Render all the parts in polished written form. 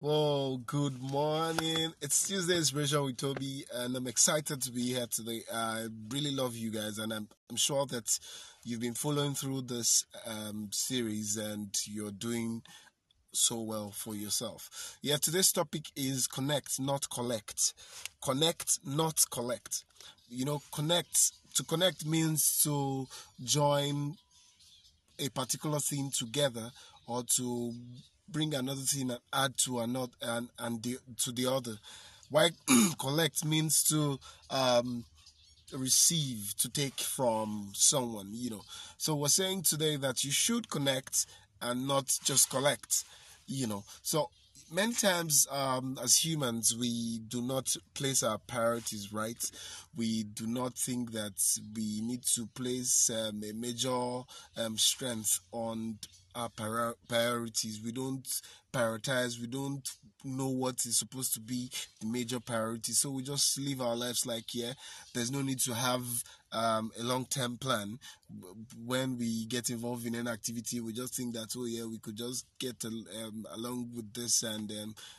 Well, good morning. It's Tuesday Inspiration with Toby, and I'm excited to be here today. I really love you guys, and I'm sure that you've been following through this series and you're doing so well for yourself. Yeah, today's topic is connect, not collect. Connect, not collect. Connect. To connect means to join a particular thing together, or to bring another thing and add to another to the other. Why collect means to receive, to take from someone. So we're saying today that you should connect and not just collect. So many times, as humans, we do not place our priorities right. We do not think that we need to place a major strength on our priorities. We don't prioritize. We don't know what is supposed to be the major priority. So we just live our lives like, yeah, there's no need to have a long-term plan. When we get involved in an activity, we just think that, oh yeah, we could just get along with this, and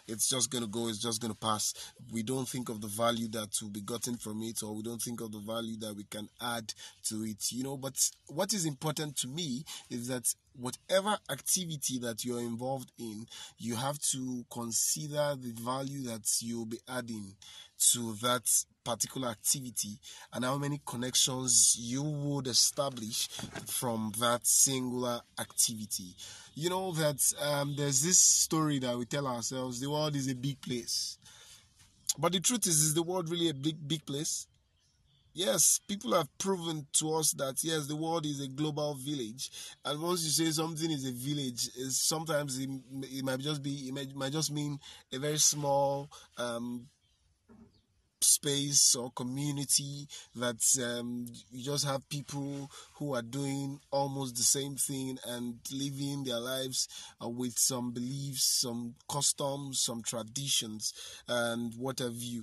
it's just going to go, it's just going to pass. We don't think of the value that will be gotten from it, or we don't think of the value that we can add to it. But what is important to me is that whatever activity that you're involved in, you have to consider the value that you'll be adding to that particular activity, and how many connections you would establish from that singular activity. There's this story that we tell ourselves: the world is a big place. But the truth is the world really a big place? Yes, people have proven to us that yes, the world is a global village, and once you say something is a village, sometimes it might just mean a very small space or community that you just have people who are doing almost the same thing and living their lives with some beliefs, some customs, some traditions, and what have you.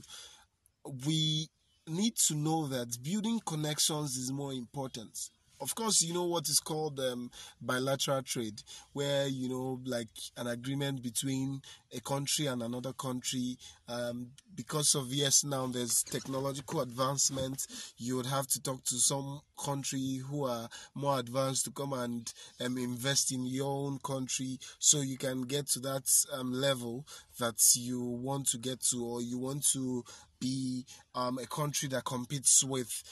We need to know that building connections is more important. Of course, you know what is called bilateral trade, where, like an agreement between a country and another country. Because of, yes, now there's technological advancement, you would have to talk to some country who are more advanced to come and invest in your own country, so you can get to that level that you want to get to, or you want to be a country that competes with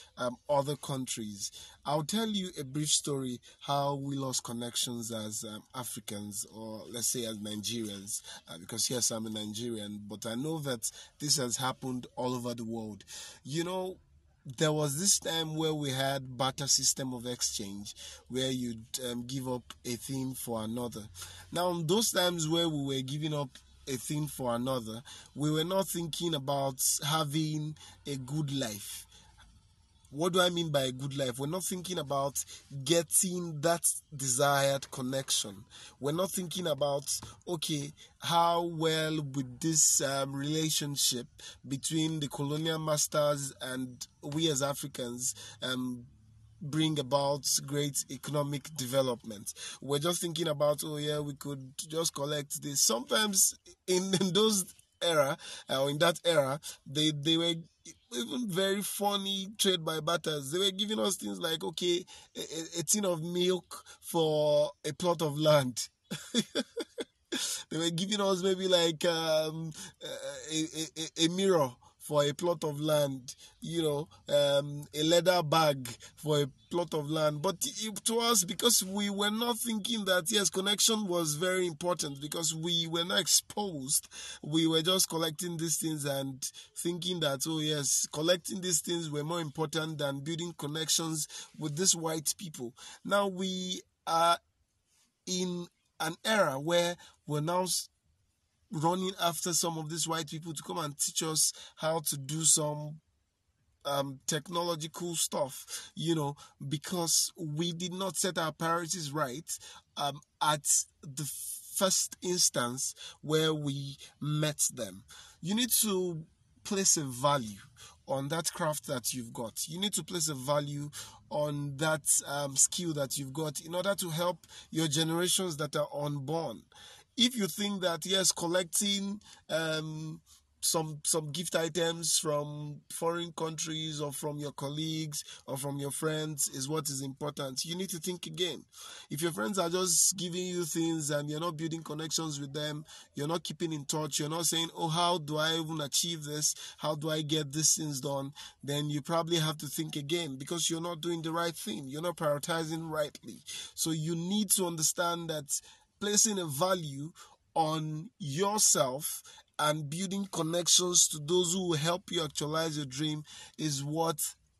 other countries. I'll tell you a brief story how we lost connections as Africans, or let's say as Nigerians, because yes, I'm a Nigerian, but I know that this has happened all over the world. There was this time where we had barter system of exchange, where you'd give up a thing for another. Now, those times where we were giving up a thing for another, we were not thinking about having a good life. What do I mean by a good life? We're not thinking about getting that desired connection. We're not thinking about, okay, how well would this relationship between the colonial masters and we as Africans bring about great economic development. We're just thinking about, oh yeah, we could just collect this. Sometimes in those era, or in that era, they were even very funny trade by barters. They were giving us things like, okay, a tin of milk for a plot of land. They were giving us maybe like a mirror for a plot of land, a leather bag for a plot of land. But to us, because we were not thinking that, yes, connection was very important, because we were not exposed, we were just collecting these things and thinking that, oh yes, collecting these things were more important than building connections with these white people. Now we are in an era where we're now running after some of these white people to come and teach us how to do some technological stuff, because we did not set our priorities right at the first instance where we met them. You need to place a value on that craft that you've got. You need to place a value on that skill that you've got in order to help your generations that are unborn. If you think that, yes, collecting some gift items from foreign countries or from your colleagues or from your friends is what is important, you need to think again. If your friends are just giving you things and you're not building connections with them, you're not keeping in touch, you're not saying, oh, how do I even achieve this, how do I get these things done, then you probably have to think again, because you're not doing the right thing, you're not prioritizing rightly. So you need to understand that placing a value on yourself and building connections to those who will help you actualize your dream is what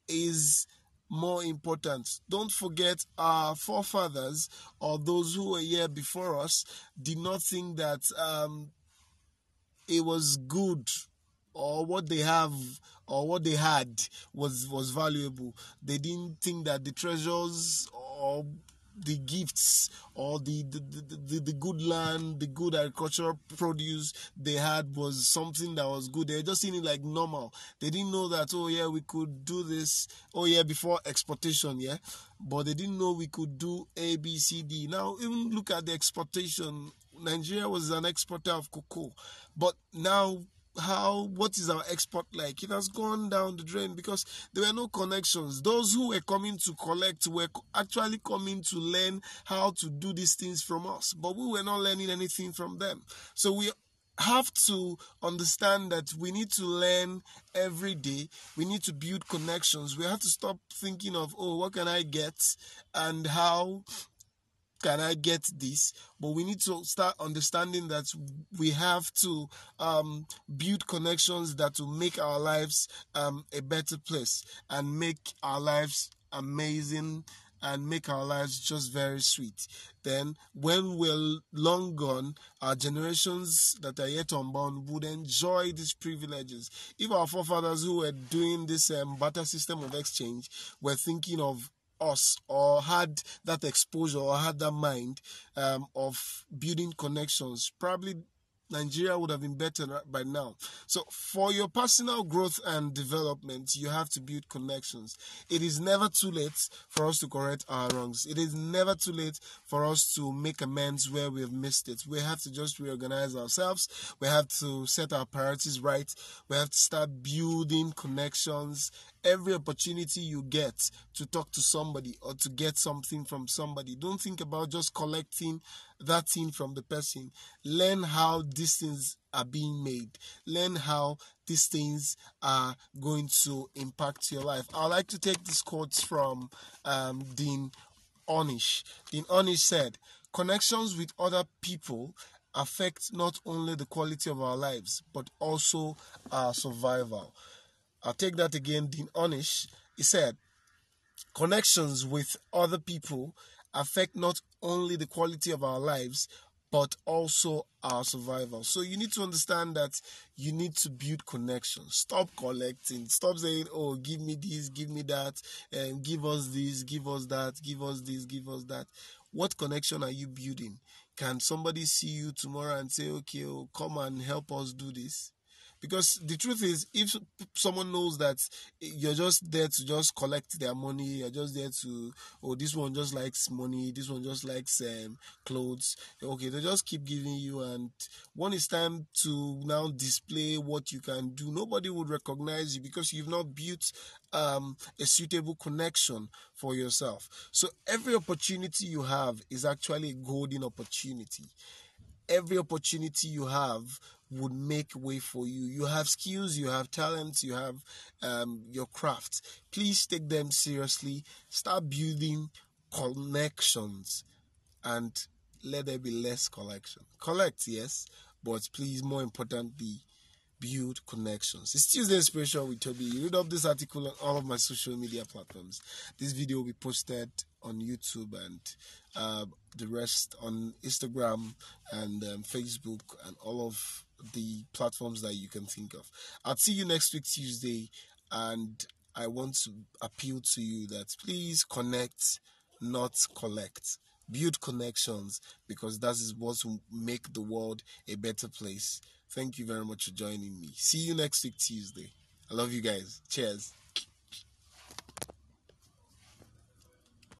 is more important. Don't forget, our forefathers, or those who were here before us, did not think that it was good, or what they have or what they had was valuable. They didn't think that the treasures or the gifts or the good land, the good agricultural produce they had was something that was good. They were just seeing it like normal. They didn't know that, oh yeah, we could do this, oh yeah, before exportation, yeah, but they didn't know we could do A, B, C, D. Now even look at the exportation. Nigeria was an exporter of cocoa, but now what is our export like? It has gone down the drain because there were no connections. Those who were coming to collect were actually coming to learn how to do these things from us, but we were not learning anything from them. So we have to understand that we need to learn every day. We need to build connections. We have to stop thinking of, oh, what can I get and how can I get this? But we need to start understanding that we have to build connections that will make our lives a better place and make our lives amazing and make our lives just very sweet. Then, when we're long gone, our generations that are yet unborn would enjoy these privileges. If our forefathers who were doing this barter system of exchange were thinking of us, or had that exposure, or had that mind of building connections, probably Nigeria would have been better by now. So for your personal growth and development, you have to build connections. It is never too late for us to correct our wrongs. It is never too late for us to make amends where we have missed it. We have to just reorganize ourselves. We have to set our priorities right. We have to start building connections. Every opportunity you get to talk to somebody or to get something from somebody, don't think about just collecting that thing from the person. Learn how these things are being made. Learn how these things are going to impact your life. I like to take this quote from Dean Ornish. Dean Ornish said, "Connections with other people affect not only the quality of our lives, but also our survival." I'll take that again. Dean Ornish, he said, connections with other people affect not only the quality of our lives, but also our survival. So you need to understand that you need to build connections. Stop collecting. Stop saying, oh, give me this, give me that, and give us this, give us that, give us this, give us that. What connection are you building? Can somebody see you tomorrow and say, okay, oh, come and help us do this? Because the truth is, if someone knows that you're just there to just collect their money, you're just there to, oh, this one just likes money, this one just likes clothes, okay, they just keep giving you, and when it's time to now display what you can do, nobody would recognize you because you've not built a suitable connection for yourself. So every opportunity you have is actually a golden opportunity. Every opportunity you have would make way for you. You have skills, you have talents, you have your craft. Please take them seriously. Start building connections and let there be less collection. Collect, yes, but please, more importantly, build connections. It's Tuesday Inspiration with Toby. You read up this article on all of my social media platforms. This video will be posted on YouTube and the rest on Instagram and Facebook and all of the platforms that you can think of. I'll see you next week Tuesday, and I want to appeal to you that please connect, not collect. Build connections, because that is what will make the world a better place. Thank you very much for joining me. See you next week Tuesday. I love you guys. Cheers.